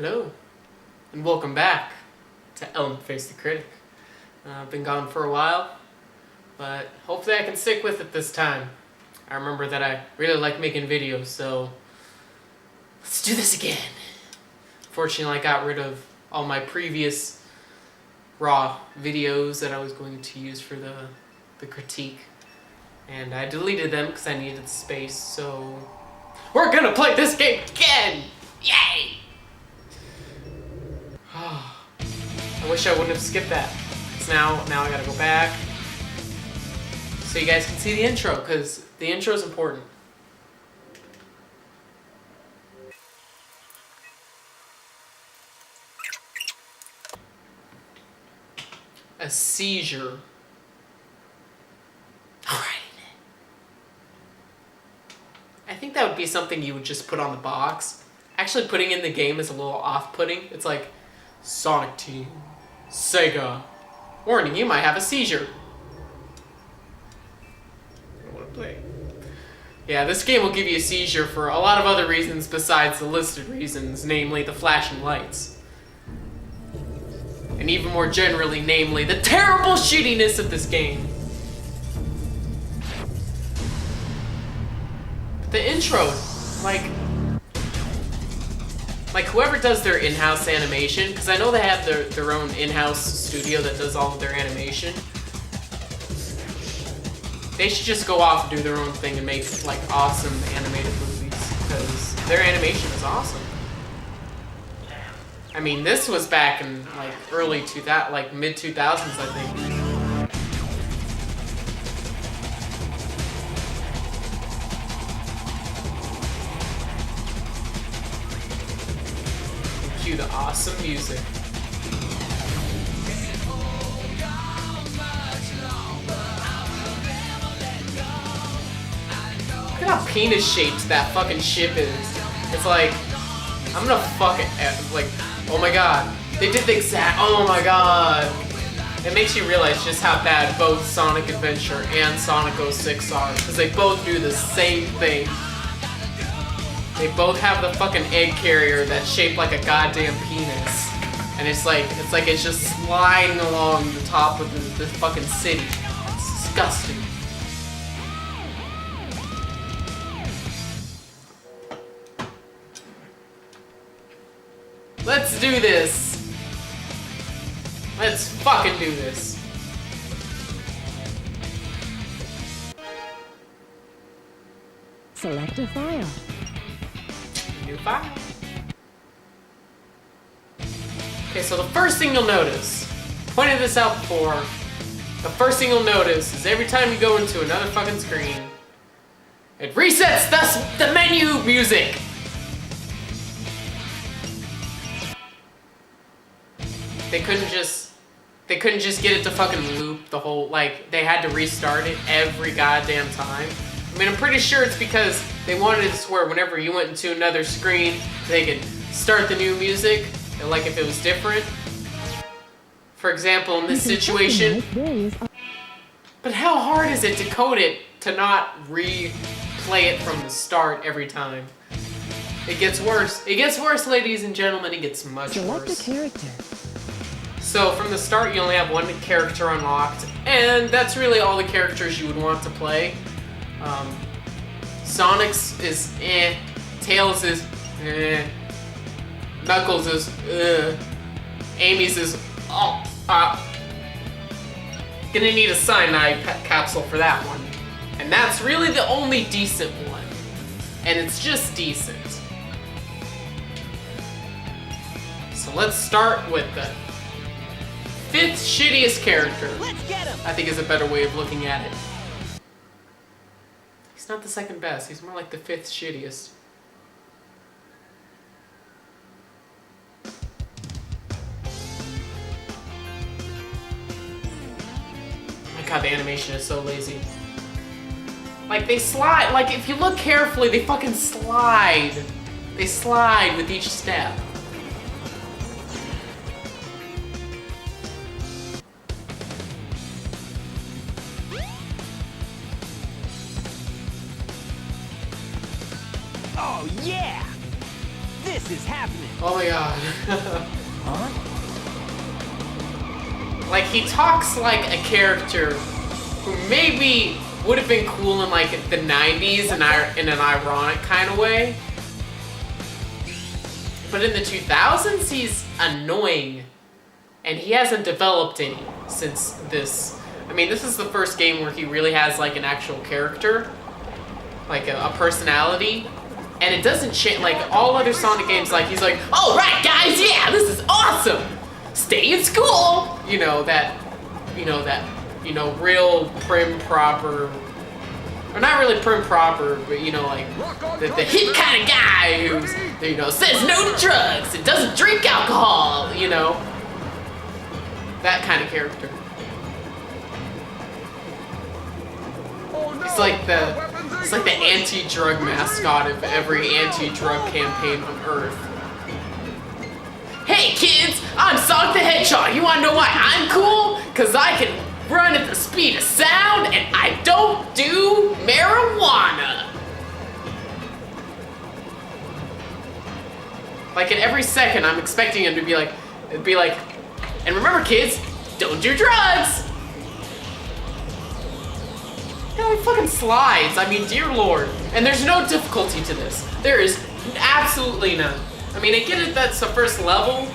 Hello, and welcome back to Element Face the Critic. I've been gone for a while, but hopefully I can stick with it this time. I remember that I really like making videos, so let's do this again. Fortunately, I got rid of all my previous raw videos that I was going to use for the critique, and I deleted them because I needed space, so we're gonna play this game again! Yay! I wish I wouldn't have skipped that. So now I gotta go back so you guys can see the intro, because the intro is important. A seizure. Alright. I think that would be something you would just put on the box. Actually, putting in the game is a little off-putting. It's like, Sonic Team, Sega, warning, you might have a seizure. I don't want to play. Yeah, this game will give you a seizure for a lot of other reasons besides the listed reasons, namely the flashing lights. And even more generally, namely the terrible shittiness of this game. But the intro, like whoever does their in-house animation, because I know they have their own in-house studio that does all of their animation. They should just go off and do their own thing and make like awesome animated movies, because their animation is awesome. I mean, this was back in like early 2000, like mid 2000s, I think. Cue the awesome music. Look at how penis-shaped that fucking ship is. It's like, I'm gonna fuck it. Like, oh my god. They did the exact, oh my god. It makes you realize just how bad both Sonic Adventure and Sonic 06 are, because they both do the same thing. They both have the fucking egg carrier that's shaped like a goddamn penis. And it's just sliding along the top of the fucking city. It's disgusting. Let's do this. Let's fucking do this. Select a file. New file. Okay, so the first thing you'll notice, pointed this out before, the first thing you'll notice is every time you go into another fucking screen, it resets the menu music. They couldn't just get it to fucking loop the whole, like, they had to restart it every goddamn time. I mean, I'm pretty sure it's because they wanted it to where whenever you went into another screen, they could start the new music, and like if it was different. For example, in this situation. But how hard is it to code it to not replay it from the start every time? It gets worse. It gets worse, ladies and gentlemen. It gets much worse. Select a character. So from the start, you only have one character unlocked, and that's really all the characters you would want to play. Sonic's is eh, Tails is eh, Knuckles is Amy's is oh, gonna need a cyanide capsule for that one. And that's really the only decent one. And it's just decent. So let's start with the 5th shittiest character. Let's get him. I think is a better way of looking at it. He's not the second best, he's more like the 5th shittiest. Oh my god, the animation is so lazy. Like, they slide, like, if you look carefully, they fucking slide. They slide with each step. Oh yeah! This This is happening. Oh my god. Huh? Like, he talks like a character who maybe would have been cool in like the 90s in an ironic kind of way. But in the 2000s, he's annoying. And he hasn't developed any since this. I mean, this is the first game where he really has like an actual character. Like a personality. And it doesn't change, like all other Sonic games, like he's like, all right guys, yeah, this is awesome. Stay in school. Real prim proper, or not really prim proper, but like the hip kind of guy who's, says no to drugs and doesn't drink alcohol, that kind of character. It's like the anti-drug mascot of every anti-drug campaign on Earth. Hey kids, I'm Sonic the Hedgehog. You wanna know why I'm cool? Cause I can run at the speed of sound and I don't do marijuana. Like at every second I'm expecting him to be like, and remember kids, don't do drugs. He fucking slides. I mean, dear lord. And there's no difficulty to this. There is absolutely none. I mean, I get it, that's the first level.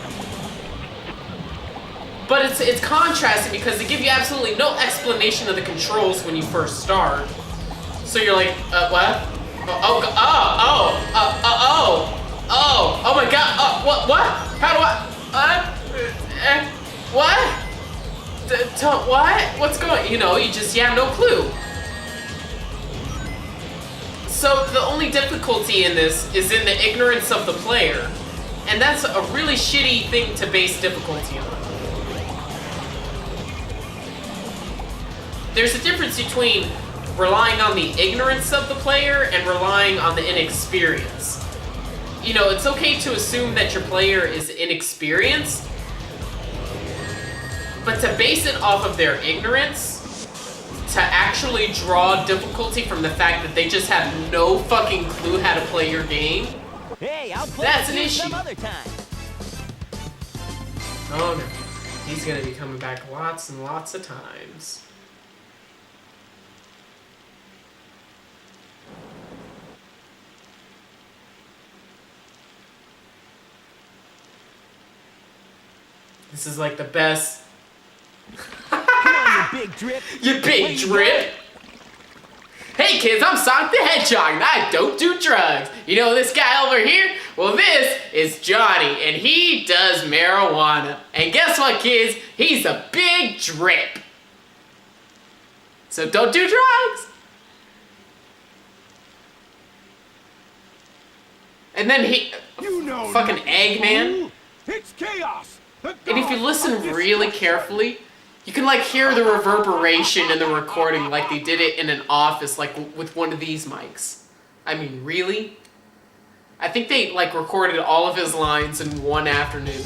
But it's contrasting because they give you absolutely no explanation of the controls when you first start. So you're like, what? Oh my god, what? How do what? What? What's going, you have no clue. So the only difficulty in this is in the ignorance of the player. And that's a really shitty thing to base difficulty on. There's a difference between relying on the ignorance of the player and relying on the inexperience. It's okay to assume that your player is inexperienced, but to base it off of their ignorance, to actually draw difficulty from the fact that they just have no fucking clue how to play your game, hey, I'll play that's an issue. some other time. Oh no, he's gonna be coming back lots and lots of times. This is like the best. Come on, you big drip. You big drip. Hey kids, I'm Sonic the Hedgehog and I don't do drugs. You know this guy over here? Well, this is Johnny and he does marijuana. And guess what, kids? He's a big drip. So don't do drugs. And then fucking Eggman. It's chaos. And if you listen really carefully, you can like hear the reverberation in the recording like they did it in an office, like with one of these mics. I mean, really? I think they like recorded all of his lines in one afternoon.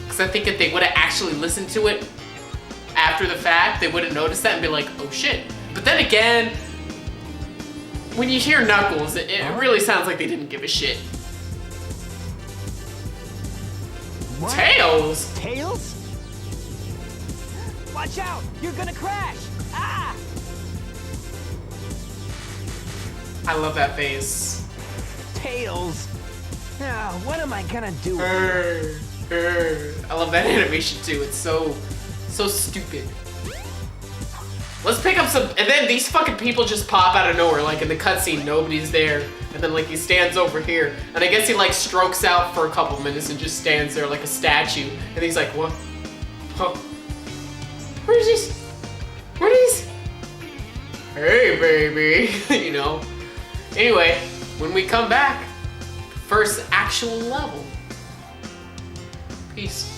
Because I think if they would have actually listened to it after the fact, they would have noticed that and be like, oh shit. But then again, when you hear Knuckles, it really sounds like they didn't give a shit. What? Tails? Tails? Watch out! You're gonna crash! Ah! I love that face. Tails! Now, what am I gonna do? I love that animation too. It's so stupid. Let's pick up some, and then these fucking people just pop out of nowhere, like in the cutscene, nobody's there. And then like he stands over here, and I guess he like strokes out for a couple minutes and just stands there like a statue. And he's like, what? Huh? Where's this? Where is? Hey baby, Anyway, when we come back, first actual level. Peace.